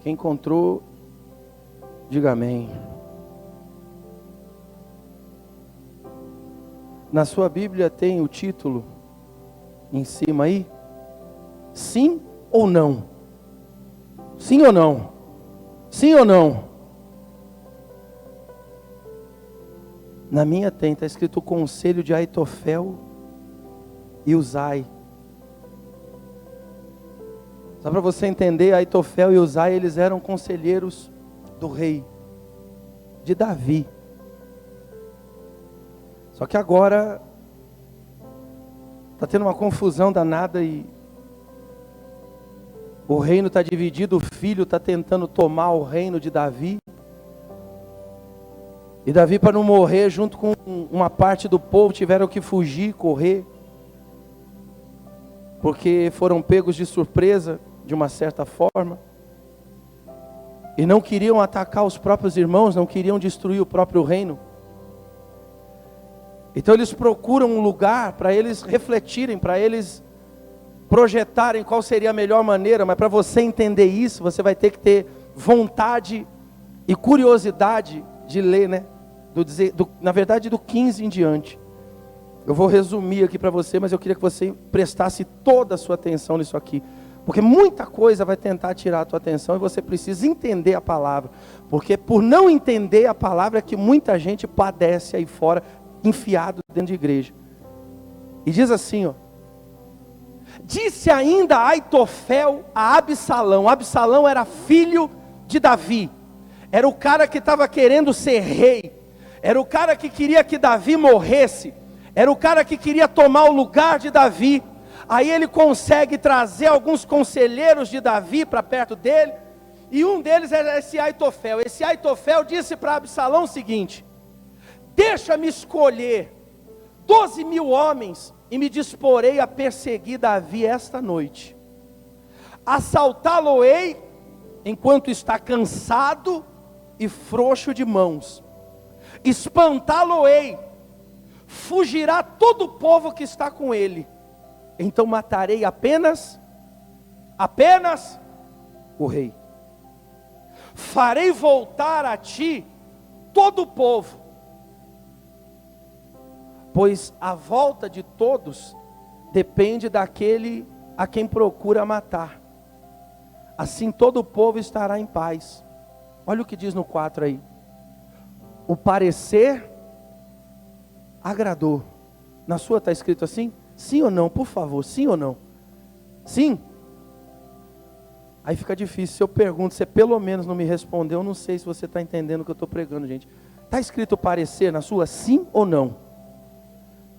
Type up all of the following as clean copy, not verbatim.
Quem encontrou, diga amém. Na sua Bíblia tem o título em cima aí? Sim ou não? Sim ou não? Sim ou não? Na minha está escrito o conselho de Aitofel e Uzai. Só para você entender, Aitofel e Uzai, eles eram conselheiros do rei, de Davi. Só que agora está tendo uma confusão danada e o reino está dividido, o filho está tentando tomar o reino de Davi. E Davi, para não morrer, junto com uma parte do povo, tiveram que fugir, correr. Porque foram pegos de surpresa, de uma certa forma. E não queriam atacar os próprios irmãos, não queriam destruir o próprio reino. Então eles procuram um lugar para eles refletirem, para eles projetarem qual seria a melhor maneira. Mas para você entender isso, você vai ter que ter vontade e curiosidade de ler, né? Na verdade, do 15 em diante. Eu vou resumir aqui para você, mas eu queria que você prestasse toda a sua atenção nisso aqui. Porque muita coisa vai tentar tirar a tua atenção e você precisa entender a palavra. Porque por não entender a palavra é que muita gente padece aí fora, enfiado dentro de igreja. E diz assim, ó. Disse ainda Aitofel a Absalão. Absalão era filho de Davi. Era o cara que estava querendo ser rei. Era o cara que queria que Davi morresse. Era o cara que queria tomar o lugar de Davi. Aí ele consegue trazer alguns conselheiros de Davi para perto dele. E um deles era esse Aitofel. Esse Aitofel disse para Absalão o seguinte: deixa-me escolher 12.000 homens e me disporei a perseguir Davi esta noite. Assaltá-lo-ei enquanto está cansado e frouxo de mãos. Espantá-lo-ei. Fugirá todo o povo que está com ele. Então matarei apenas o rei. Farei voltar a ti todo o povo, pois a volta de todos depende daquele a quem procura matar. Assim todo o povo estará em paz. Olha o que diz no 4 aí. O parecer agradou. Na sua está escrito assim? Sim ou não, por favor, sim ou não? Sim? Aí fica difícil, se eu pergunto, você pelo menos não me respondeu, eu não sei se você está entendendo o que eu estou pregando, gente. Está escrito parecer na sua, sim ou não?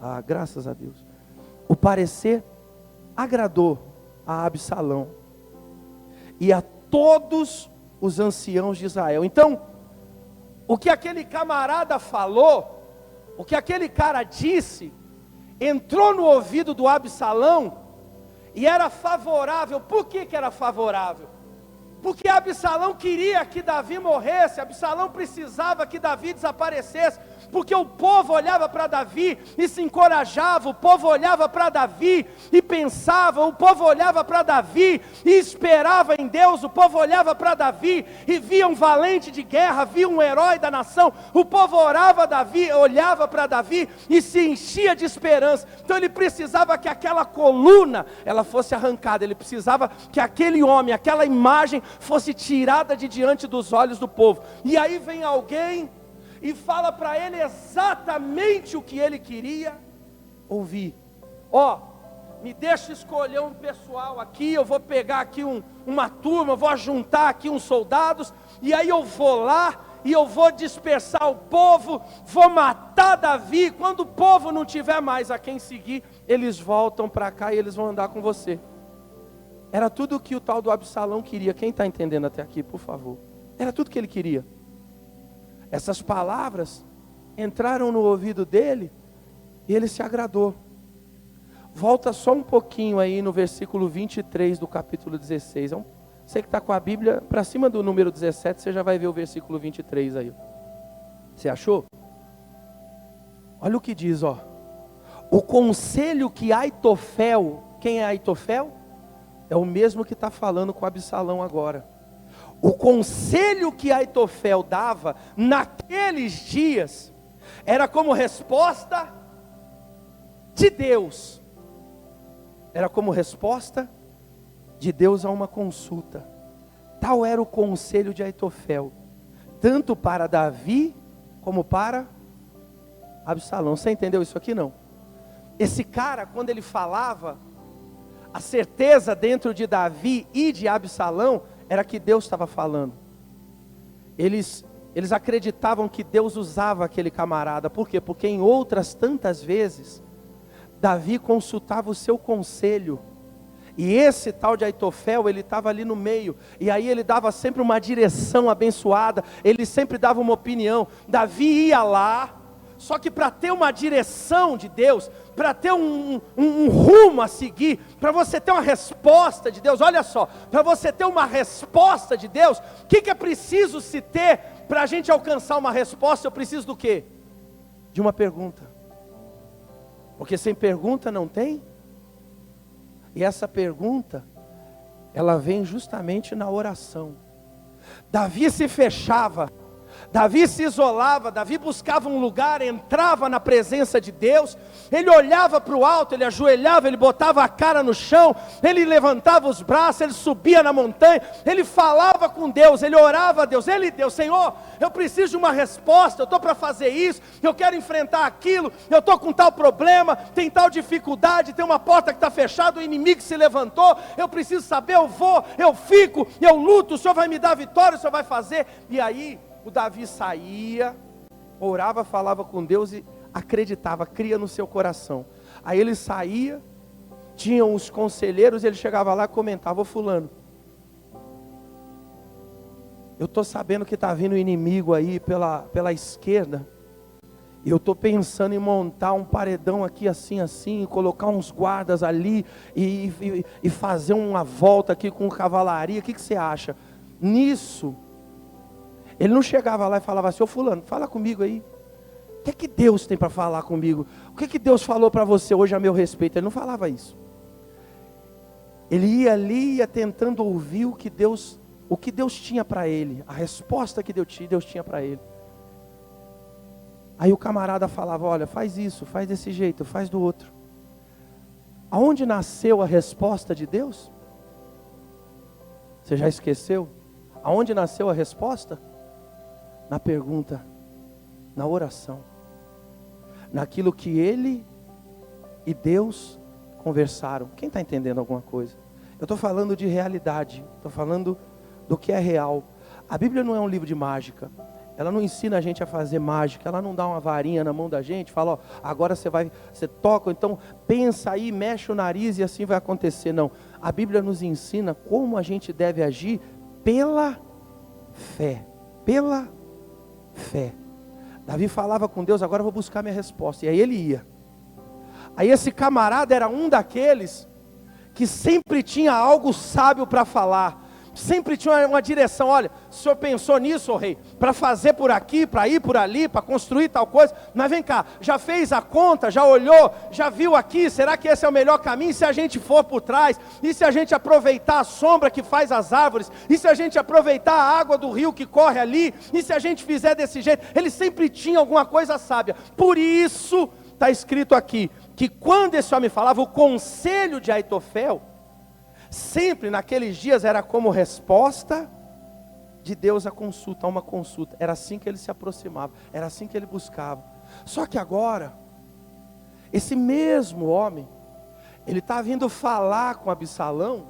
Ah, graças a Deus. O parecer agradou a Absalão e a todos os anciãos de Israel. Então, o que aquele camarada falou, o que aquele cara disse, entrou no ouvido do Absalão e era favorável. Por que era favorável? Porque Absalão queria que Davi morresse, Absalão precisava que Davi desaparecesse, porque o povo olhava para Davi e se encorajava, o povo olhava para Davi e pensava, o povo olhava para Davi e esperava em Deus, o povo olhava para Davi e via um valente de guerra, via um herói da nação, o povo olhava para Davi e se enchia de esperança. Então ele precisava que aquela coluna, ela fosse arrancada, ele precisava que aquele homem, aquela imagem fosse tirada de diante dos olhos do povo. E aí vem alguém e fala para ele exatamente o que ele queria ouvir. Ó, me deixa escolher um pessoal aqui, eu vou pegar aqui uma turma, eu vou juntar aqui uns soldados, e aí eu vou lá, e eu vou dispersar o povo, vou matar Davi. Quando o povo não tiver mais a quem seguir, eles voltam para cá e eles vão andar com você. Era tudo o que o tal do Absalão queria. Quem está entendendo até aqui, por favor? Era tudo que ele queria. Essas palavras entraram no ouvido dele e ele se agradou. Volta só um pouquinho aí no versículo 23 do capítulo 16. Você que está com a Bíblia para cima do número 17, você já vai ver o versículo 23 aí. Você achou? Olha o que diz, ó. O conselho que Aitofel, quem é Aitofel? É o mesmo que está falando com Absalão agora. O conselho que Aitofel dava naqueles dias era como resposta de Deus. Era como resposta de Deus a uma consulta. Tal era o conselho de Aitofel, tanto para Davi como para Absalão. Você entendeu isso aqui? Não. Esse cara, quando ele falava, a certeza dentro de Davi e de Absalão era que Deus estava falando. Eles acreditavam que Deus usava aquele camarada. Por quê? Porque em outras tantas vezes Davi consultava o seu conselho, e esse tal de Aitofel, ele estava ali no meio, e aí ele dava sempre uma direção abençoada, ele sempre dava uma opinião. Davi ia lá, só que para ter uma direção de Deus, para ter um rumo a seguir, para você ter uma resposta de Deus, olha só, para você ter uma resposta de Deus, o que é preciso se ter para a gente alcançar uma resposta? Eu preciso do quê? De uma pergunta, porque sem pergunta não tem, e essa pergunta, ela vem justamente na oração. Davi se fechava, Davi se isolava, Davi buscava um lugar, entrava na presença de Deus, ele olhava para o alto, ele ajoelhava, ele botava a cara no chão, ele levantava os braços, ele subia na montanha, ele falava com Deus, ele orava a Deus, Deus, Senhor, eu preciso de uma resposta, eu estou para fazer isso, eu quero enfrentar aquilo, eu estou com tal problema, tem tal dificuldade, tem uma porta que está fechada, o inimigo se levantou, eu preciso saber, eu vou, eu fico, eu luto, o Senhor vai me dar vitória, o Senhor vai fazer. E aí o Davi saía, orava, falava com Deus e acreditava, cria no seu coração. Aí ele saía, tinham os conselheiros, ele chegava lá e comentava: ô fulano, eu estou sabendo que está vindo o inimigo aí pela esquerda, e eu estou pensando em montar um paredão aqui assim, colocar uns guardas ali, e fazer uma volta aqui com cavalaria, o que você acha? Nisso, ele não chegava lá e falava assim: ô fulano, fala comigo aí, o que é que Deus tem para falar comigo? O que é que Deus falou para você hoje a meu respeito? Ele não falava isso. Ele ia ali, ia tentando ouvir o que Deus tinha para ele, a resposta que Deus tinha para ele. Aí o camarada falava: olha, faz isso, faz desse jeito, faz do outro. Aonde nasceu a resposta de Deus? Você já esqueceu? Aonde nasceu a resposta? Na pergunta, na oração, naquilo que ele e Deus conversaram. Quem está entendendo alguma coisa? Eu estou falando de realidade, estou falando do que é real. A Bíblia não é um livro de mágica, ela não ensina a gente a fazer mágica, ela não dá uma varinha na mão da gente, fala: ó, agora você toca, então pensa aí, mexe o nariz e assim vai acontecer. Não, a Bíblia nos ensina como a gente deve agir pela fé, pela fé. Davi falava com Deus: agora eu vou buscar minha resposta. E aí ele ia. Aí esse camarada era um daqueles que sempre tinha algo sábio para falar, sempre tinha uma direção. Olha, o senhor pensou nisso, ô rei, para fazer por aqui, para ir por ali, para construir tal coisa, mas vem cá, já fez a conta, já olhou, já viu aqui, será que esse é o melhor caminho? Se a gente for por trás, e se a gente aproveitar a sombra que faz as árvores, e se a gente aproveitar a água do rio que corre ali, e se a gente fizer desse jeito? Ele sempre tinha alguma coisa sábia. Por isso está escrito aqui, que quando esse homem falava, o conselho de Aitofel, sempre naqueles dias era como resposta de Deus a consulta, a uma consulta. Era assim que ele se aproximava, era assim que ele buscava. Só que agora, esse mesmo homem, ele está vindo falar com Absalão,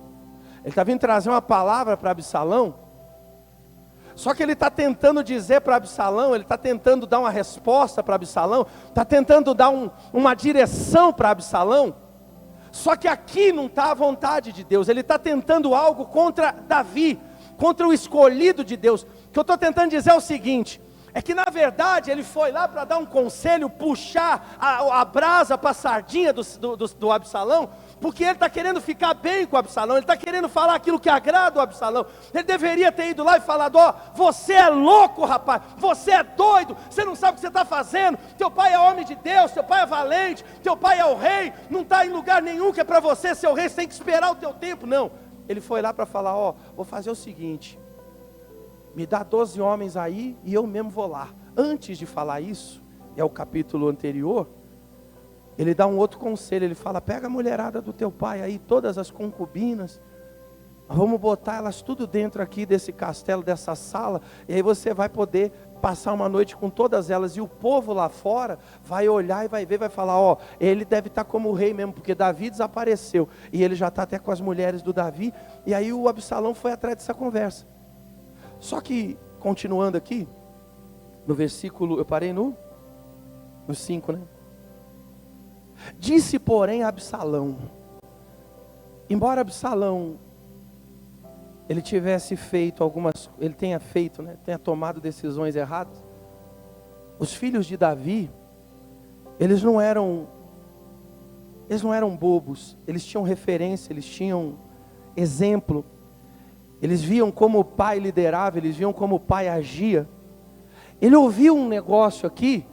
ele está vindo trazer uma palavra para Absalão, só que ele está tentando dizer para Absalão, ele está tentando dar uma resposta para Absalão, está tentando dar uma direção para Absalão. Só que aqui não está a vontade de Deus, ele está tentando algo contra Davi, contra o escolhido de Deus. O que eu estou tentando dizer é o seguinte, é que na verdade ele foi lá para dar um conselho, puxar a brasa para a sardinha do Absalão, porque ele está querendo ficar bem com o Absalão, ele está querendo falar aquilo que agrada o Absalão. Ele deveria ter ido lá e falado: ó, você é louco, rapaz, você é doido, você não sabe o que você está fazendo, teu pai é homem de Deus, teu pai é valente, teu pai é o rei, não está em lugar nenhum que é para você ser o rei, você tem que esperar o teu tempo. Não, ele foi lá para falar: ó, vou fazer o seguinte, me dá 12 homens aí e eu mesmo vou lá. Antes de falar isso, é o capítulo anterior, ele dá um outro conselho, ele fala, pega a mulherada do teu pai aí, todas as concubinas, vamos botar elas tudo dentro aqui desse castelo, dessa sala, e aí você vai poder passar uma noite com todas elas, e o povo lá fora vai olhar e vai ver, vai falar, ó, ele deve estar como rei mesmo, porque Davi desapareceu, e ele já está até com as mulheres do Davi, e aí o Absalão foi atrás dessa conversa. Só que, continuando aqui, no versículo, eu parei no 5, né? Disse, porém, Absalão, embora Absalão ele tivesse feito ele tenha feito, né, tenha tomado decisões erradas, os filhos de Davi, eles não eram bobos, eles tinham referência, eles tinham exemplo, eles viam como o pai liderava, eles viam como o pai agia. Ele ouviu um negócio aqui,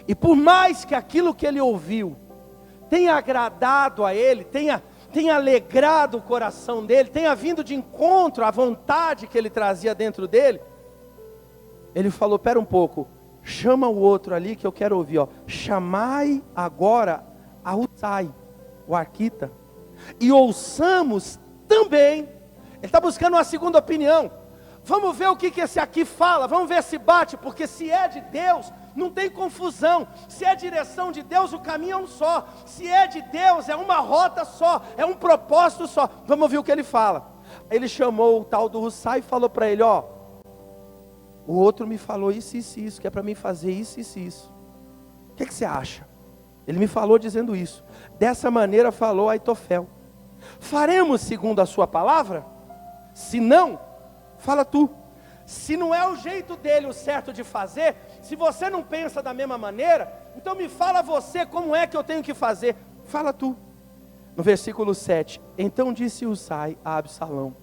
e por mais que aquilo que ele ouviu tenha agradado a ele, tenha alegrado o coração dele, tenha vindo de encontro à vontade que ele trazia dentro dele, ele falou, pera um pouco, chama o outro ali que eu quero ouvir, ó. Chamai agora a Husai, o arquita, e ouçamos também. Ele está buscando uma segunda opinião. Vamos ver o que esse aqui fala, vamos ver se bate, porque se é de Deus, não tem confusão. Se é direção de Deus, o caminho é um só. Se é de Deus, é uma rota só, é um propósito só. Vamos ouvir o que ele fala. Ele chamou o tal do Husai e falou para ele, ó, o outro me falou isso, que é para mim fazer isso. O que você acha? Ele me falou dizendo isso. Dessa maneira falou Aitofel. Faremos segundo a sua palavra? Se não, fala tu. Se não é o jeito dele o certo de fazer, se você não pensa da mesma maneira, então me fala você como é que eu tenho que fazer. Fala tu. No versículo 7, então disse Husai a Absalão,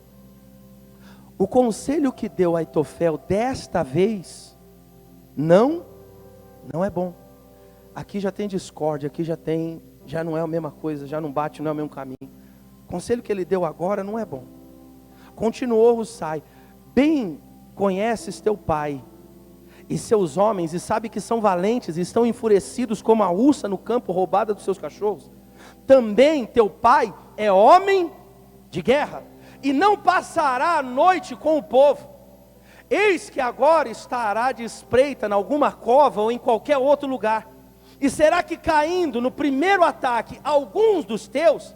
o conselho que deu Aitofel desta vez, não é bom. Aqui já tem discórdia, já não é a mesma coisa, já não bate, não é o mesmo caminho. O conselho que ele deu agora não é bom. Continuou Husai, bem conheces teu pai e seus homens, e sabe que são valentes, e estão enfurecidos como a ursa no campo roubada dos seus cachorros. Também teu pai é homem de guerra, e não passará a noite com o povo. Eis que agora estará de espreita em alguma cova ou em qualquer outro lugar. E será que caindo no primeiro ataque alguns dos teus,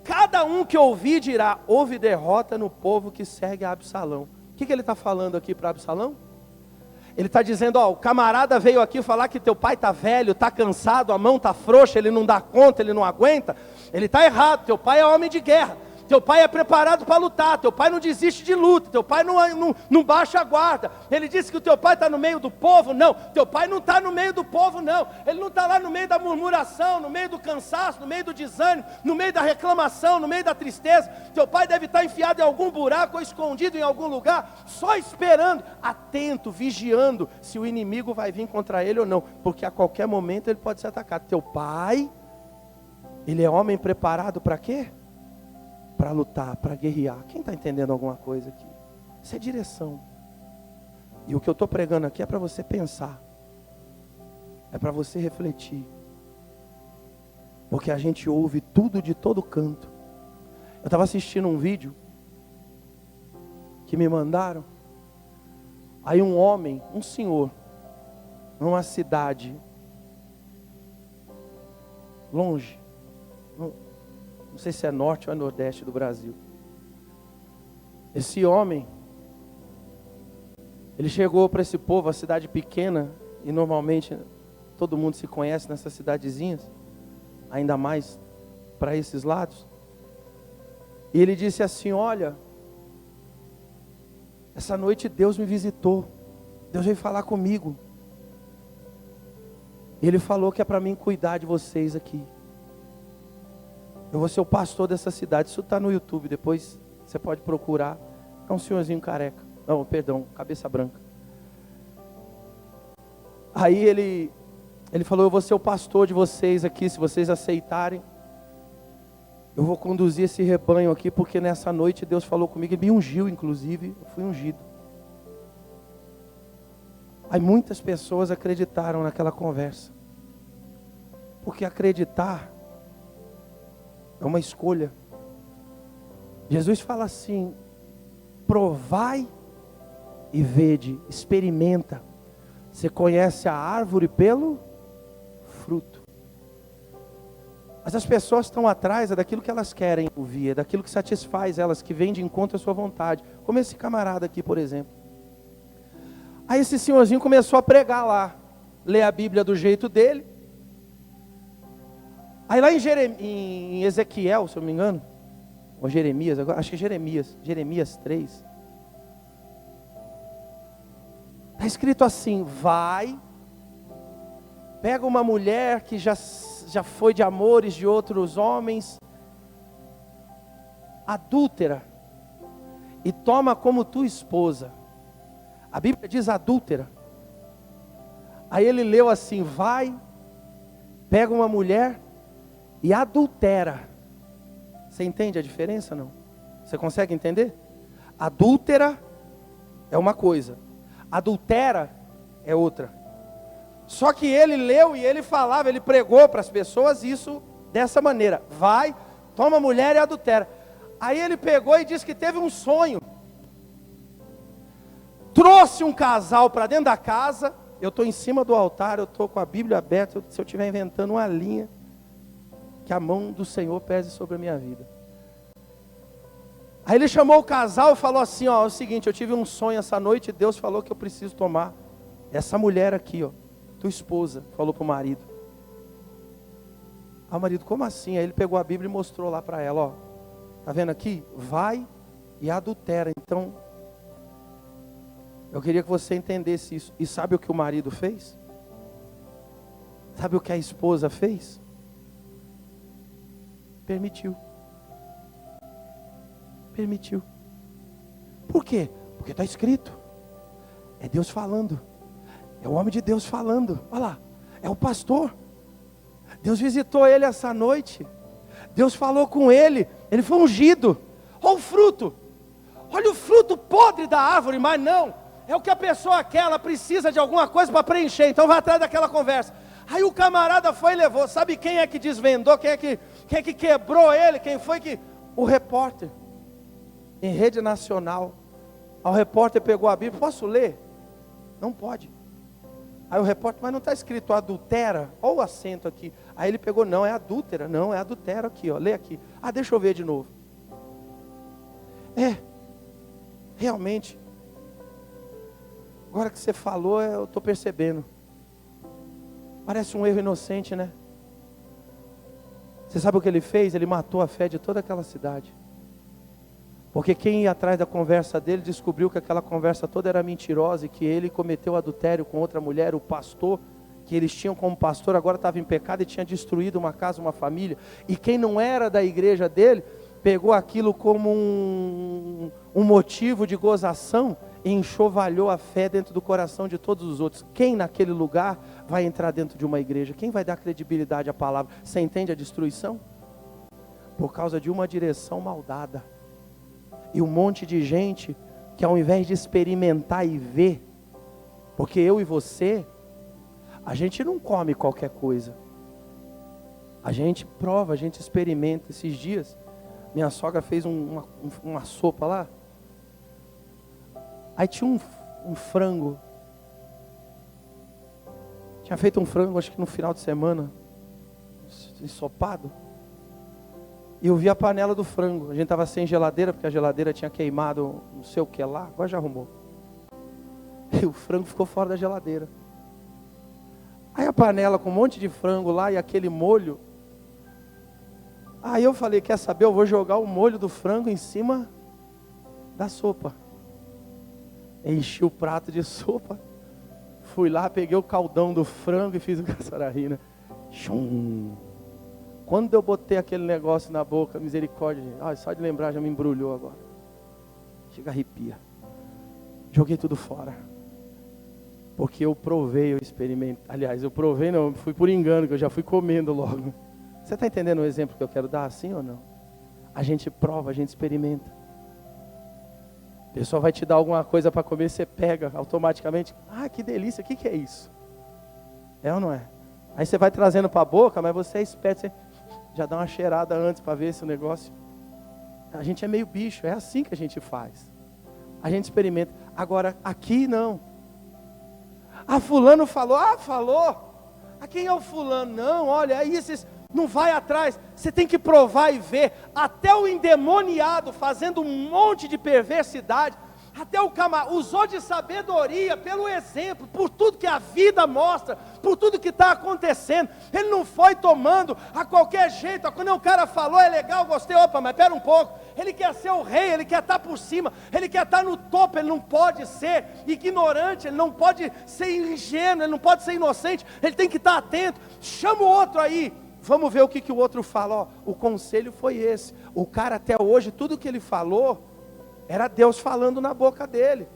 cada um que ouvir dirá, houve derrota no povo que segue a Absalão. O que ele está falando aqui para Absalão? Ele está dizendo, ó, o camarada veio aqui falar que teu pai está velho, está cansado, a mão está frouxa, ele não dá conta, ele não aguenta. Ele está errado, teu pai é homem de guerra. Teu pai é preparado para lutar, teu pai não desiste de luta, teu pai não baixa a guarda. Ele disse que o teu pai está no meio do povo, não, teu pai não está no meio do povo não, ele não está lá no meio da murmuração, no meio do cansaço, no meio do desânimo, no meio da reclamação, no meio da tristeza. Teu pai deve estar enfiado em algum buraco ou escondido em algum lugar, só esperando, atento, vigiando, se o inimigo vai vir contra ele ou não, porque a qualquer momento ele pode ser atacado. Teu pai, ele é homem preparado para quê? Para lutar, para guerrear. Quem está entendendo alguma coisa aqui? Isso é direção. E o que eu estou pregando aqui é para você pensar. É para você refletir. Porque a gente ouve tudo de todo canto. Eu estava assistindo um vídeo que me mandaram. Aí um homem, um senhor, numa cidade longe, não sei se é norte ou é nordeste do Brasil. Esse homem, ele chegou para esse povo, a cidade pequena, e normalmente todo mundo se conhece nessas cidadezinhas, ainda mais para esses lados. E ele disse assim, olha, essa noite Deus me visitou, Deus veio falar comigo. E ele falou que é para mim cuidar de vocês aqui. Eu vou ser o pastor dessa cidade. Isso está no YouTube, depois você pode procurar. É um senhorzinho careca. Não, perdão, cabeça branca. Aí ele falou, eu vou ser o pastor de vocês aqui, se vocês aceitarem. Eu vou conduzir esse rebanho aqui, porque nessa noite Deus falou comigo, Ele me ungiu inclusive, eu fui ungido. Aí muitas pessoas acreditaram naquela conversa. Porque acreditar é uma escolha. Jesus fala assim: provai e vede, experimenta. Você conhece a árvore pelo fruto. Mas as pessoas estão atrás daquilo que elas querem ouvir, daquilo que satisfaz elas, que vem de encontro à sua vontade. Como esse camarada aqui, por exemplo. Aí esse senhorzinho começou a pregar lá, ler a Bíblia do jeito dele. Aí lá em Ezequiel, se eu não me engano, ou Jeremias, agora, acho que é Jeremias 3. Está escrito assim: vai, pega uma mulher que já foi de amores de outros homens, adúltera, e toma como tua esposa. A Bíblia diz adúltera. Aí ele leu assim: vai, pega uma mulher e adultera. Você entende a diferença, não? Você consegue entender? Adúltera é uma coisa, adultera é outra. Só que ele leu e ele falava, ele pregou para as pessoas isso dessa maneira: vai, toma mulher e adultera. Aí ele pegou e disse que teve um sonho. Trouxe um casal para dentro da casa. Eu estou em cima do altar, eu estou com a Bíblia aberta. Se eu estiver inventando uma linha, que a mão do Senhor pese sobre a minha vida. Aí ele chamou o casal e falou assim: ó, é o seguinte, eu tive um sonho essa noite e Deus falou que eu preciso tomar essa mulher aqui, ó, tua esposa. Falou para o marido. Ah, o marido, como assim? Aí ele pegou a Bíblia e mostrou lá para ela, ó, tá vendo aqui? Vai e adultera. Então, eu queria que você entendesse isso. E sabe o que o marido fez? Sabe o que a esposa fez? Permitiu. Permitiu. Por quê? Porque está escrito. É Deus falando. É o homem de Deus falando. Olha lá. É o pastor. Deus visitou ele essa noite. Deus falou com ele. Ele foi ungido. Olha o fruto. Olha o fruto podre da árvore. Mas não. É o que a pessoa quer. Ela precisa de alguma coisa para preencher. Então vai atrás daquela conversa. Aí o camarada foi e levou. Sabe quem é que desvendou? Quem é que quebrou ele? Quem foi que... O repórter. Em rede nacional. O repórter pegou a Bíblia. Posso ler? Não pode. Aí o repórter, mas não está escrito adultera? Olha o acento aqui. Aí ele pegou, não, é adúltera. Não, é adultera aqui, ó. Lê aqui. Ah, deixa eu ver de novo. Realmente. Agora que você falou, eu estou percebendo. Parece um erro inocente, né? Você sabe o que ele fez? Ele matou a fé de toda aquela cidade. Porque quem ia atrás da conversa dele descobriu que aquela conversa toda era mentirosa e que ele cometeu adultério com outra mulher. O pastor que eles tinham como pastor agora estava em pecado e tinha destruído uma casa, uma família. E quem não era da igreja dele pegou aquilo como um motivo de gozação e enxovalhou a fé dentro do coração de todos os outros. Quem naquele lugar vai entrar dentro de uma igreja? Quem vai dar credibilidade à palavra? Você entende a destruição? Por causa de uma direção mal dada. E um monte de gente que ao invés de experimentar e ver, porque eu e você, a gente não come qualquer coisa. A gente prova, a gente experimenta. Esses dias, minha sogra fez uma sopa lá. Aí tinha um frango. Tinha feito um frango, acho que no final de semana, ensopado. E eu vi a panela do frango. A gente estava sem geladeira, porque a geladeira tinha queimado não sei o que lá. Agora já arrumou. E o frango ficou fora da geladeira. Aí a panela com um monte de frango lá e aquele molho. Aí eu falei, quer saber? Eu vou jogar o molho do frango em cima da sopa. Enchi o prato de sopa. Fui lá, peguei o caldão do frango e fiz o caçararina. Chum. Quando eu botei aquele negócio na boca, misericórdia, só de lembrar já me embrulhou agora. Chega, arrepia. Joguei tudo fora. Porque eu provei, eu experimentei. Aliás, eu provei não, fui por engano, que eu já fui comendo logo. Você está entendendo o exemplo que eu quero dar, assim ou não? A gente prova, a gente experimenta. pessoal vai te dar alguma coisa para comer, você pega automaticamente. Ah, que delícia, o que é isso? É ou não é? Aí você vai trazendo para a boca, mas você é esperto, você já dá uma cheirada antes para ver se o negócio... A gente é meio bicho, é assim que a gente faz. A gente experimenta. Agora, aqui não. Ah, fulano falou, falou. Ah, quem é o fulano? Não, olha, aí esses... Não vai atrás, você tem que provar e ver. Até o endemoniado fazendo um monte de perversidade, até o camarada usou de sabedoria, pelo exemplo, por tudo que a vida mostra, por tudo que está acontecendo. Ele não foi tomando a qualquer jeito. Quando o cara falou, é legal, gostei, opa, mas espera um pouco. Ele quer ser o rei, ele quer estar por cima, ele quer estar no topo. Ele não pode ser ignorante, ele não pode ser ingênuo, ele não pode ser inocente, ele tem que estar atento. Chama o outro aí. Vamos ver o que o outro fala. O conselho foi esse. O cara até hoje, tudo que ele falou, era Deus falando na boca dele.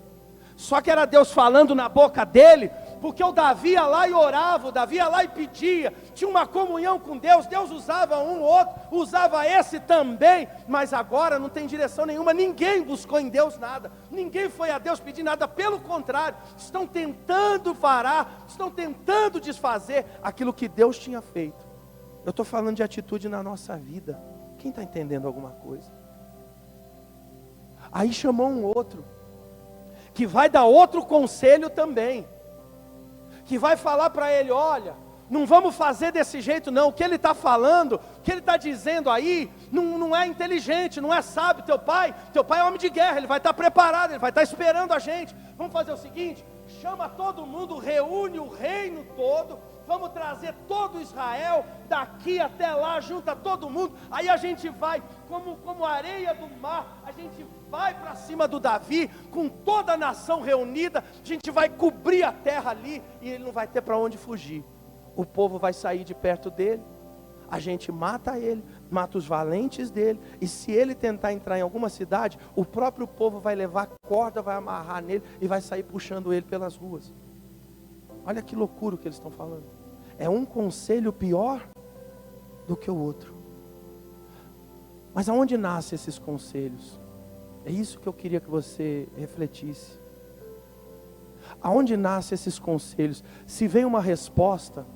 Só que era Deus falando na boca dele, porque o Davi ia lá e orava, o Davi ia lá e pedia, tinha uma comunhão com Deus, Deus usava um, outro, usava esse também, mas agora não tem direção nenhuma, ninguém buscou em Deus nada, ninguém foi a Deus pedir nada, pelo contrário, estão tentando parar, estão tentando desfazer aquilo que Deus tinha feito. Eu estou falando de atitude na nossa vida. Quem está entendendo alguma coisa? Aí chamou um outro, que vai dar outro conselho também, que vai falar para ele, olha, não vamos fazer desse jeito não, o que ele está falando, o que ele está dizendo aí, não é inteligente, não é sábio. Teu pai é homem de guerra, ele vai estar preparado, ele vai estar esperando a gente. Vamos fazer o seguinte, chama todo mundo, reúne o reino todo, vamos trazer todo Israel, daqui até lá, junta todo mundo, aí a gente vai, como areia do mar, a gente vai para cima do Davi, com toda a nação reunida, a gente vai cobrir a terra ali, e ele não vai ter para onde fugir, o povo vai sair de perto dele, a gente mata ele, mata os valentes dele, e se ele tentar entrar em alguma cidade, o próprio povo vai levar corda, vai amarrar nele, e vai sair puxando ele pelas ruas. Olha que loucura o que eles estão falando. É um conselho pior do que o outro. Mas aonde nascem esses conselhos? É isso que eu queria que você refletisse. Aonde nascem esses conselhos? Se vem uma resposta,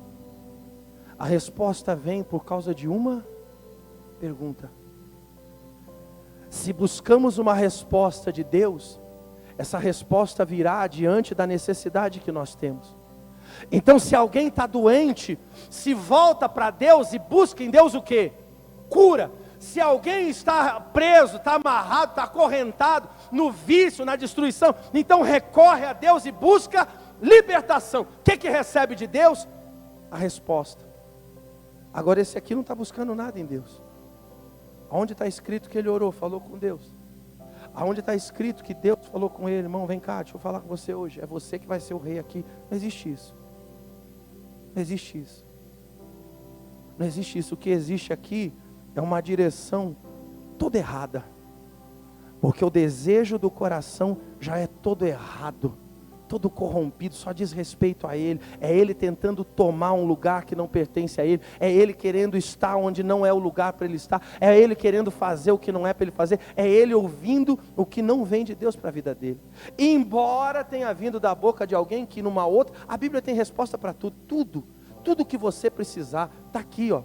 a resposta vem por causa de uma pergunta. Se buscamos uma resposta de Deus, essa resposta virá diante da necessidade que nós temos. Então, se alguém está doente, se volta para Deus e busca em Deus o quê? Cura. Se alguém está preso, está amarrado, está acorrentado no vício, na destruição, então recorre a Deus e busca libertação. O que recebe de Deus? A resposta. Agora esse aqui não está buscando nada em Deus. Aonde está escrito que ele orou, falou com Deus? Aonde está escrito que Deus falou com ele, irmão, vem cá, deixa eu falar com você hoje, é você que vai ser o rei aqui? Não existe isso. Não existe isso. Não existe isso. O que existe aqui é uma direção toda errada. Porque o desejo do coração já é todo errado, todo corrompido, só diz respeito a ele. É ele tentando tomar um lugar que não pertence a ele. É ele querendo estar onde não é o lugar para ele estar. É ele querendo fazer o que não é para ele fazer. É ele ouvindo o que não vem de Deus para a vida dele. Embora tenha vindo da boca de alguém que numa outra, a Bíblia tem resposta para tudo. Tudo que você precisar está aqui, ó.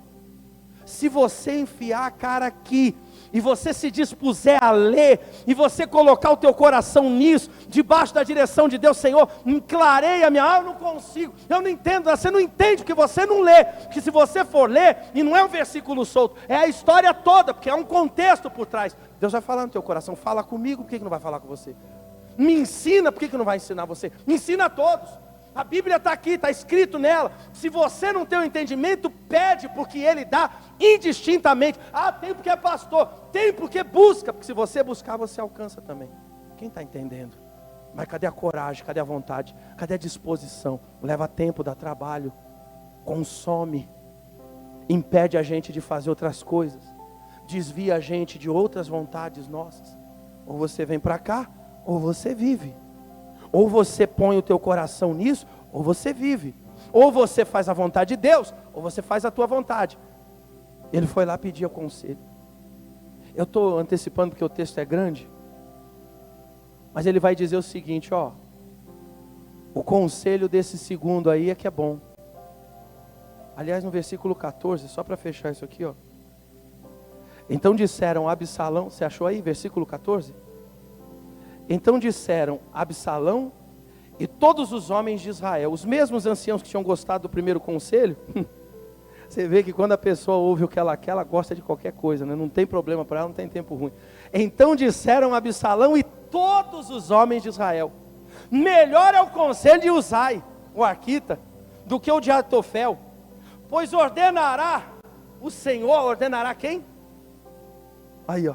Se você enfiar a cara aqui, e você se dispuser a ler, e você colocar o teu coração nisso, debaixo da direção de Deus, Senhor, clareia a minha alma, eu não consigo, eu não entendo, você não entende porque você não lê, porque se você for ler, e não é um versículo solto, é a história toda, porque é um contexto por trás, Deus vai falar no teu coração, fala comigo, por que não vai falar com você? Me ensina, por que não vai ensinar você? Me ensina a todos. A Bíblia está aqui, está escrito nela. Se você não tem o entendimento, pede, porque Ele dá indistintamente. Ah, tem porque é pastor, tem porque busca, porque se você buscar, você alcança também. Quem está entendendo? Mas cadê a coragem, cadê a vontade, cadê a disposição? Leva tempo, dá trabalho, consome, impede a gente de fazer outras coisas, desvia a gente de outras vontades nossas. Ou você vem para cá, ou você vive. Ou você põe o teu coração nisso, ou você vive. Ou você faz a vontade de Deus, ou você faz a tua vontade. Ele foi lá pedir o conselho. Eu estou antecipando porque o texto é grande. Mas ele vai dizer o seguinte, ó. O conselho desse segundo aí é que é bom. Aliás, no versículo 14, só para fechar isso aqui, ó. Então disseram Absalão, você achou aí, versículo 14? Então disseram Absalão e todos os homens de Israel, os mesmos anciãos que tinham gostado do primeiro conselho. Você vê que quando a pessoa ouve o que ela quer, ela gosta de qualquer coisa, né? Não tem problema para ela, não tem tempo ruim. Então disseram Absalão e todos os homens de Israel: melhor é o conselho de Uzai, o arquita, do que o de Aitofel, pois ordenará, o Senhor ordenará quem? Aí, ó.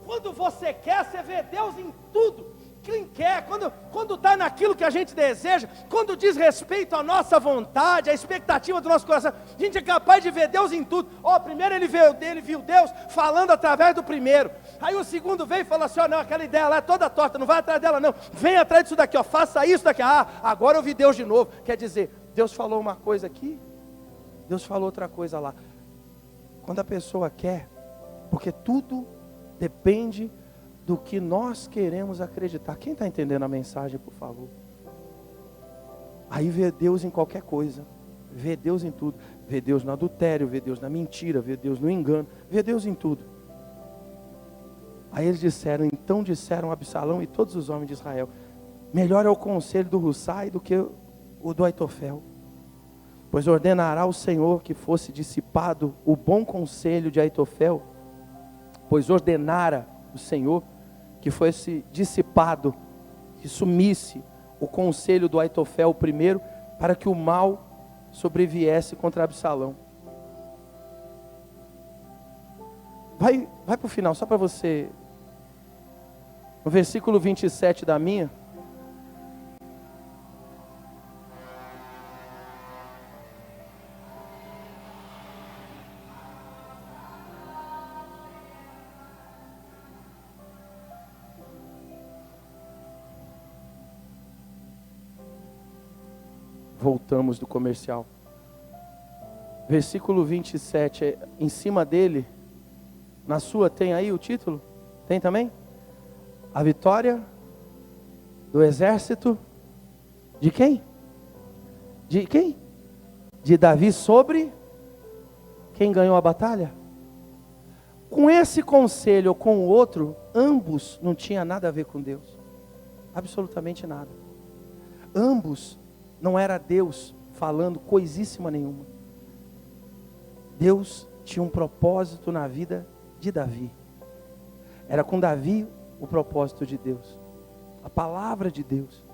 Quando você quer, você vê Deus em tudo. Quem quer, quando está naquilo que a gente deseja, quando diz respeito à nossa vontade, à expectativa do nosso coração, a gente é capaz de ver Deus em tudo. Primeiro ele viu Deus falando através do primeiro. Aí o segundo veio e falou assim: não, aquela ideia lá é toda torta, não vai atrás dela não. Vem atrás disso daqui, faça isso daqui. Agora eu vi Deus de novo. Quer dizer, Deus falou uma coisa aqui, Deus falou outra coisa lá. Quando a pessoa quer, porque tudo depende do que nós queremos acreditar. Quem está entendendo a mensagem, por favor? Aí vê Deus em qualquer coisa, vê Deus em tudo, vê Deus no adultério, vê Deus na mentira, vê Deus no engano, vê Deus em tudo. Aí eles então disseram Absalão e todos os homens de Israel: melhor é o conselho do Husai do que o do Aitofel, pois ordenará o Senhor que fosse dissipado o bom conselho de Aitofel, pois ordenara o Senhor que fosse dissipado, que sumisse o conselho do Aitofel primeiro, para que o mal sobreviesse contra Absalão. Vai para o final, só para você. No versículo 27 da minha. Voltamos do comercial. Versículo 27, em cima dele, na sua tem aí o título? Tem também? A vitória do exército de quem? De quem? De Davi sobre quem ganhou a batalha? Com esse conselho ou com o outro, ambos não tinha nada a ver com Deus. Absolutamente nada. Ambos não era Deus falando coisíssima nenhuma. Deus tinha um propósito na vida de Davi. Era com Davi o propósito de Deus. A palavra de Deus.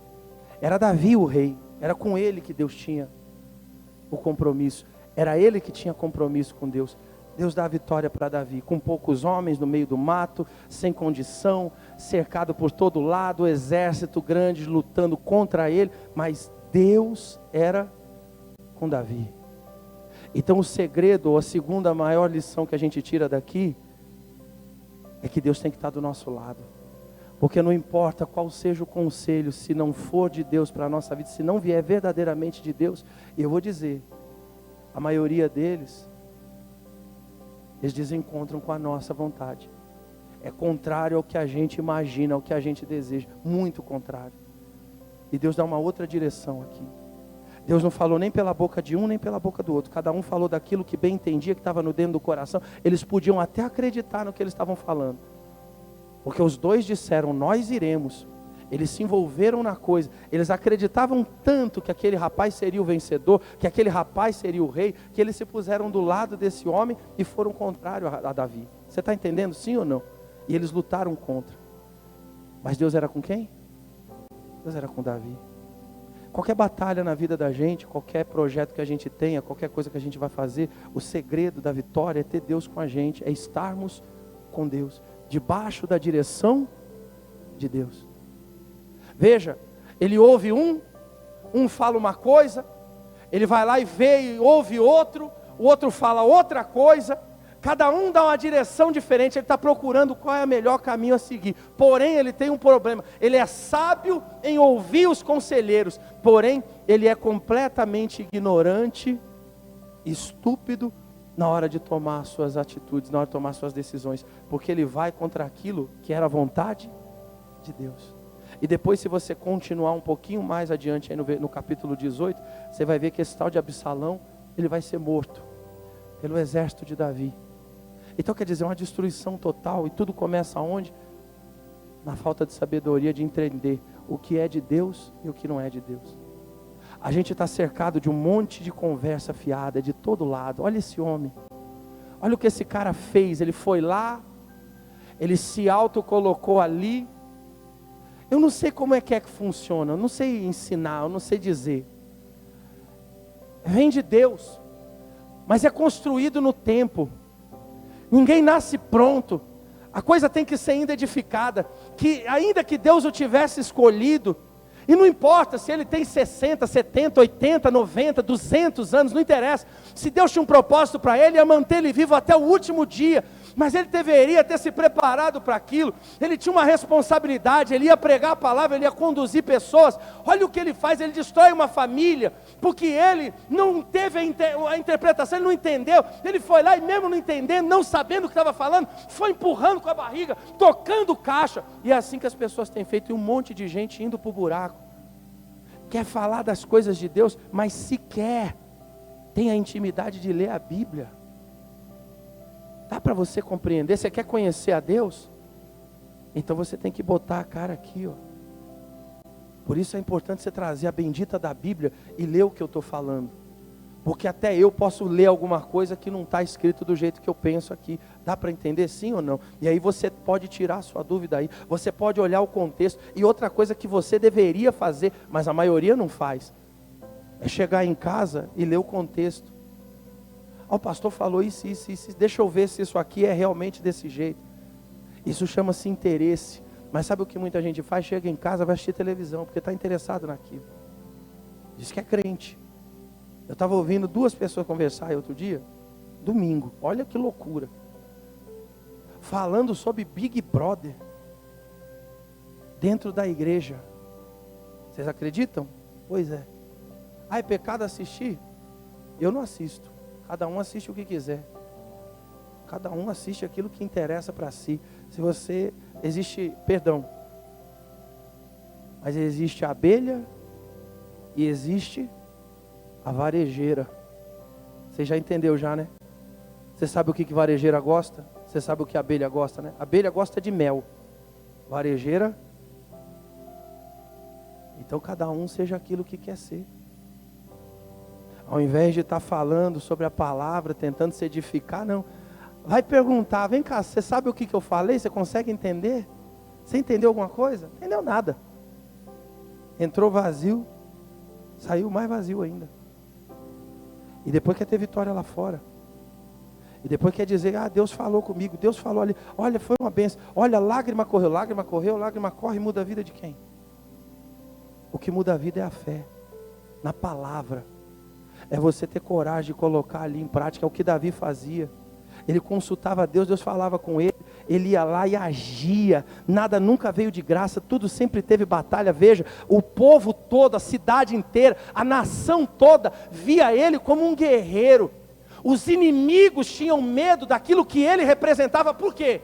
Era Davi o rei. Era com ele que Deus tinha o compromisso. Era ele que tinha compromisso com Deus. Deus dá a vitória para Davi, com poucos homens no meio do mato, sem condição, cercado por todo lado, o exército grande lutando contra ele, mas Deus era com Davi. Então o segredo, ou a segunda maior lição que a gente tira daqui, é que Deus tem que estar do nosso lado. Porque não importa qual seja o conselho, se não for de Deus para a nossa vida, se não vier verdadeiramente de Deus, e eu vou dizer, a maioria deles, eles desencontram com a nossa vontade. É contrário ao que a gente imagina, ao que a gente deseja, muito contrário. E Deus dá uma outra direção aqui. Deus não falou nem pela boca de um, nem pela boca do outro. Cada um falou daquilo que bem entendia, que estava no dentro do coração. Eles podiam até acreditar no que eles estavam falando. Porque os dois disseram, nós iremos. Eles se envolveram na coisa. Eles acreditavam tanto que aquele rapaz seria o vencedor, que aquele rapaz seria o rei, que eles se puseram do lado desse homem e foram contrário a Davi. Você está entendendo, sim ou não? E eles lutaram contra. Mas Deus era com quem? Deus era com Davi. Qualquer batalha na vida da gente, qualquer projeto que a gente tenha, qualquer coisa que a gente vai fazer, o segredo da vitória é ter Deus com a gente, é estarmos com Deus, debaixo da direção de Deus. Veja, ele ouve um fala uma coisa, ele vai lá e vê e ouve outro, o outro fala outra coisa, cada um dá uma direção diferente, ele está procurando qual é o melhor caminho a seguir. Porém, ele tem um problema, ele é sábio em ouvir os conselheiros, porém, ele é completamente ignorante, estúpido, na hora de tomar suas atitudes, na hora de tomar suas decisões, porque ele vai contra aquilo que era a vontade de Deus. E depois, se você continuar um pouquinho mais adiante, aí no capítulo 18, você vai ver que esse tal de Absalão, ele vai ser morto pelo exército de Davi. Então quer dizer, uma destruição total. E tudo começa aonde? Na falta de sabedoria de entender o que é de Deus e o que não é de Deus. A gente está cercado de um monte de conversa fiada de todo lado. Olha esse homem, olha o que esse cara fez. Ele foi lá, ele se autocolocou ali. Eu não sei como é que funciona, eu não sei ensinar, eu não sei dizer. Vem de Deus, mas é construído no tempo. Ninguém nasce pronto. A coisa tem que ser ainda edificada. Que ainda que Deus o tivesse escolhido, e não importa se ele tem 60, 70, 80, 90, 200 anos, não interessa. Se Deus tinha um propósito para ele, ia manter ele vivo até o último dia. Mas ele deveria ter se preparado para aquilo. Ele tinha uma responsabilidade, ele ia pregar a palavra, ele ia conduzir pessoas. Olha o que ele faz, ele destrói uma família, porque ele não teve a interpretação, ele não entendeu. Ele foi lá e mesmo não entendendo, não sabendo o que estava falando, foi empurrando com a barriga, tocando caixa. E é assim que as pessoas têm feito, e um monte de gente indo para o buraco. Quer falar das coisas de Deus, mas sequer tem a intimidade de ler a Bíblia. Dá para você compreender? Você quer conhecer a Deus? Então você tem que botar a cara aqui, ó. Por isso é importante você trazer a bendita da Bíblia e ler o que eu estou falando. Porque até eu posso ler alguma coisa que não está escrito do jeito que eu penso aqui. Dá para entender sim ou não? E aí você pode tirar a sua dúvida aí. Você pode olhar o contexto. E outra coisa que você deveria fazer, mas a maioria não faz, é chegar em casa e ler o contexto. O pastor falou isso, deixa eu ver se isso aqui é realmente desse jeito. Isso chama-se interesse. Mas sabe o que muita gente faz? Chega em casa, vai assistir televisão, porque está interessado naquilo. Diz que é crente. Eu estava ouvindo duas pessoas conversar aí outro dia, domingo, olha que loucura. Falando sobre Big Brother, dentro da igreja. Vocês acreditam? Pois é. Ah, é pecado assistir? Eu não assisto. Cada um assiste o que quiser. Cada um assiste aquilo que interessa para si. Se você, mas existe a abelha e existe a varejeira. Você já entendeu já, né? Você sabe o que varejeira gosta? Você sabe o que a abelha gosta, né? A abelha gosta de mel. Varejeira. Então cada um seja aquilo que quer ser. Ao invés de estar falando sobre a palavra, tentando se edificar, não. Vai perguntar, vem cá, você sabe o que eu falei? Você consegue entender? Você entendeu alguma coisa? Não entendeu nada. Entrou vazio, saiu mais vazio ainda. E depois quer ter vitória lá fora. E depois quer dizer, Deus falou comigo, Deus falou ali. Olha, foi uma bênção. Olha, lágrima correu, lágrima corre, muda a vida de quem? O que muda a vida é a fé, na palavra. É você ter coragem de colocar ali em prática. É o que Davi fazia. Ele consultava a Deus, Deus falava com ele. Ele ia lá e agia. Nada nunca veio de graça, tudo sempre teve batalha. Veja, o povo todo, a cidade inteira, a nação toda via ele como um guerreiro. Os inimigos tinham medo daquilo que ele representava. Por quê?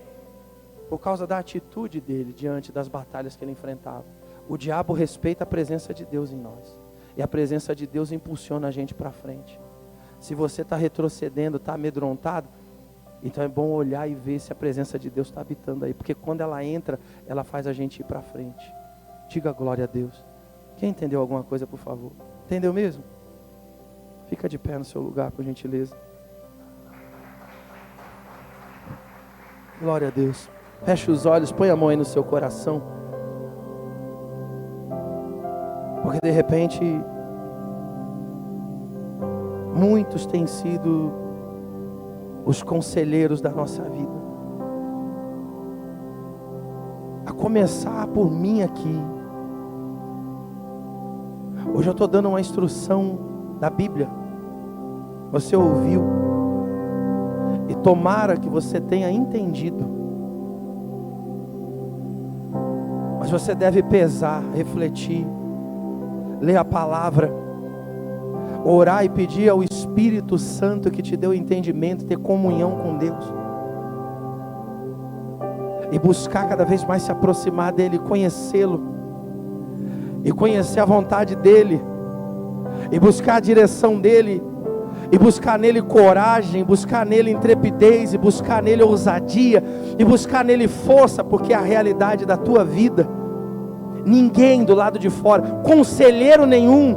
Por causa da atitude dele diante das batalhas que ele enfrentava. O diabo respeita a presença de Deus em nós. E a presença de Deus impulsiona a gente para frente. Se você está retrocedendo, está amedrontado, então é bom olhar e ver se a presença de Deus está habitando aí. Porque quando ela entra, ela faz a gente ir para frente. Diga glória a Deus. Quem entendeu alguma coisa, por favor? Entendeu mesmo? Fica de pé no seu lugar, por gentileza. Glória a Deus. Feche os olhos, põe a mão aí no seu coração. Porque de repente, muitos têm sido os conselheiros da nossa vida. A começar por mim aqui. Hoje eu estou dando uma instrução da Bíblia. Você ouviu. E tomara que você tenha entendido. Mas você deve pesar, refletir, ler a palavra, orar e pedir ao Espírito Santo que te dê o entendimento, ter comunhão com Deus. e buscar cada vez mais se aproximar dEle, conhecê-lo, e conhecer a vontade dEle, e buscar a direção dEle, e buscar nele coragem, buscar nele intrepidez, e buscar nele ousadia, e buscar nele força, porque é a realidade da tua vida. Ninguém do lado de fora, conselheiro nenhum,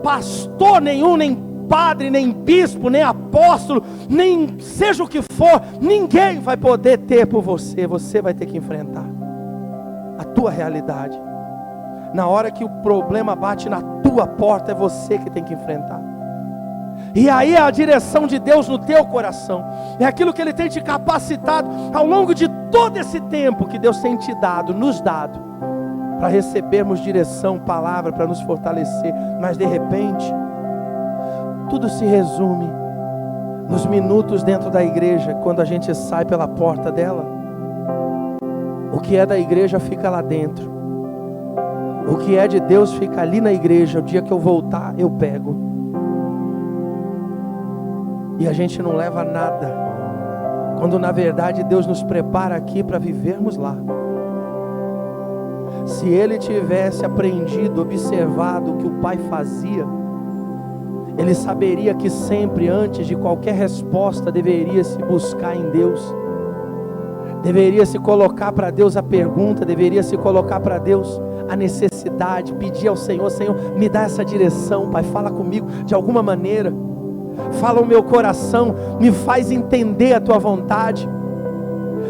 pastor nenhum, nem padre, nem bispo, nem apóstolo, nem seja o que for, ninguém vai poder ter por você. Você vai ter que enfrentar a tua realidade. Na hora que o problema bate na tua porta, é você que tem que enfrentar. E aí é a direção de Deus no teu coração, é aquilo que Ele tem te capacitado ao longo de todo esse tempo que Deus tem te dado, nos dado, para recebermos direção, palavra, para nos fortalecer. Mas de repente, tudo se resume nos minutos dentro da igreja, quando a gente sai pela porta dela. O que é da igreja fica lá dentro, o que é de Deus fica ali na igreja. O dia que eu voltar, eu pego. E a gente não leva nada, quando na verdade Deus nos prepara aqui para vivermos lá. Se Ele tivesse aprendido, observado o que o Pai fazia, Ele saberia que sempre, antes de qualquer resposta, deveria se buscar em Deus, deveria se colocar para Deus a pergunta, deveria se colocar para Deus a necessidade, pedir ao Senhor: Senhor, me dá essa direção, Pai, fala comigo de alguma maneira, fala o meu coração, me faz entender a tua vontade,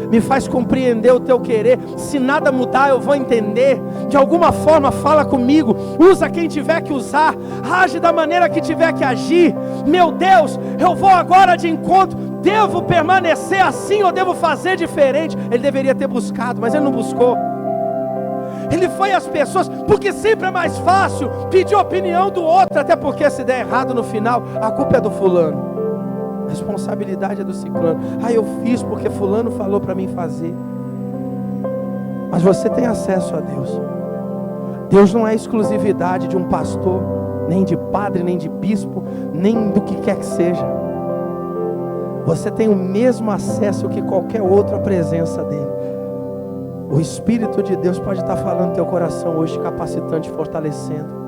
me faz compreender o teu querer. Se nada mudar, eu vou entender. De alguma forma, fala comigo, usa quem tiver que usar, age da maneira que tiver que agir. Meu Deus, eu vou agora de encontro. Devo permanecer assim ou devo fazer diferente? Ele deveria ter buscado, mas ele não buscou. Ele foi às pessoas, porque sempre é mais fácil pedir a opinião do outro, até porque se der errado no final, a culpa é do fulano, a responsabilidade é do ciclano. Eu fiz porque fulano falou para mim fazer. Mas você tem acesso a Deus. Deus não é exclusividade de um pastor, nem de padre, nem de bispo, nem do que quer que seja. Você tem o mesmo acesso que qualquer outro à presença dele. O Espírito de Deus pode estar falando no teu coração hoje, te capacitando, te fortalecendo.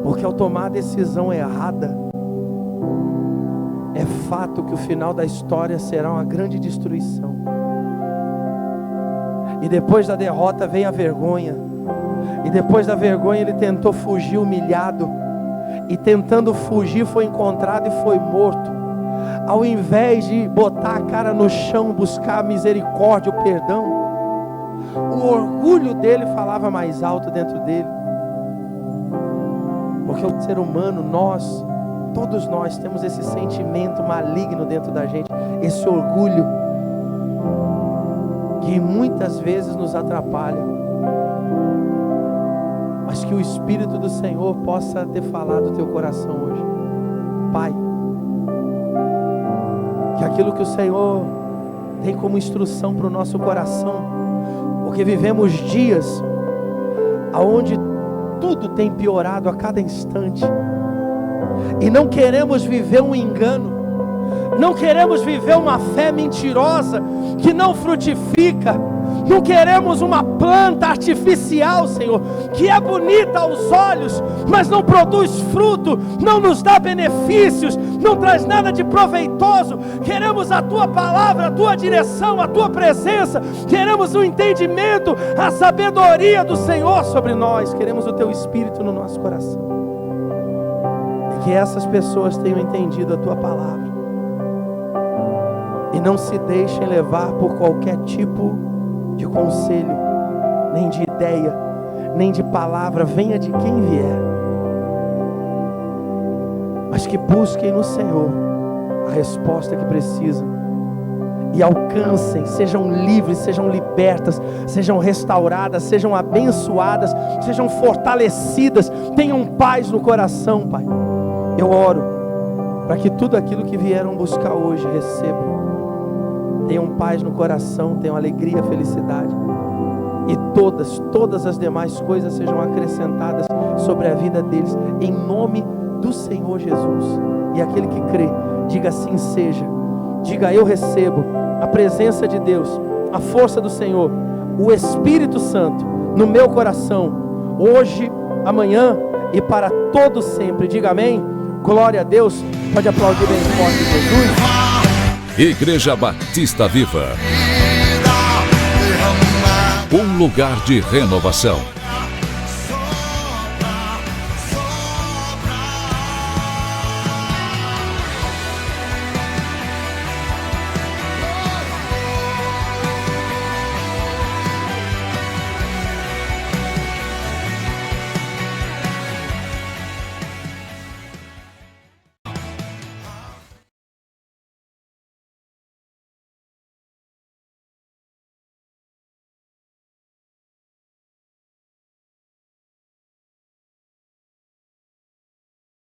Porque ao tomar a decisão errada, é fato que o final da história será uma grande destruição. E depois da derrota vem a vergonha. E depois da vergonha ele tentou fugir humilhado. E tentando fugir foi encontrado e foi morto. Ao invés de botar a cara no chão, buscar a misericórdia, o perdão, o orgulho dele falava mais alto dentro dele. Porque o ser humano, todos nós temos esse sentimento maligno dentro da gente, esse orgulho, que muitas vezes nos atrapalha. Mas que o Espírito do Senhor possa ter falado no teu coração hoje. Pai, que aquilo que o Senhor tem como instrução para o nosso coração, porque vivemos dias onde tudo tem piorado a cada instante, e não queremos viver um engano, não queremos viver uma fé mentirosa que não frutifica. Não queremos uma planta artificial, Senhor, que é bonita aos olhos, mas não produz fruto, não nos dá benefícios, não traz nada de proveitoso. Queremos a Tua palavra, a Tua direção, a Tua presença. Queremos o entendimento, a sabedoria do Senhor sobre nós. Queremos o Teu Espírito no nosso coração. E que essas pessoas tenham entendido a Tua palavra e não se deixem levar por qualquer tipo de conselho, nem de ideia, nem de palavra, venha de quem vier, mas que busquem no Senhor a resposta que precisam, e alcancem, sejam livres, sejam libertas, sejam restauradas, sejam abençoadas, sejam fortalecidas, tenham paz no coração, Pai. Eu oro para que tudo aquilo que vieram buscar hoje recebam. Tenham paz no coração, tenham alegria, felicidade, e todas as demais coisas sejam acrescentadas sobre a vida deles, em nome do Senhor Jesus. E aquele que crê, diga assim seja, diga eu recebo, a presença de Deus, a força do Senhor, o Espírito Santo no meu coração, hoje, amanhã e para todo sempre. Diga amém. Glória a Deus. Pode aplaudir bem forte, Jesus. Igreja Batista Viva, um lugar de renovação.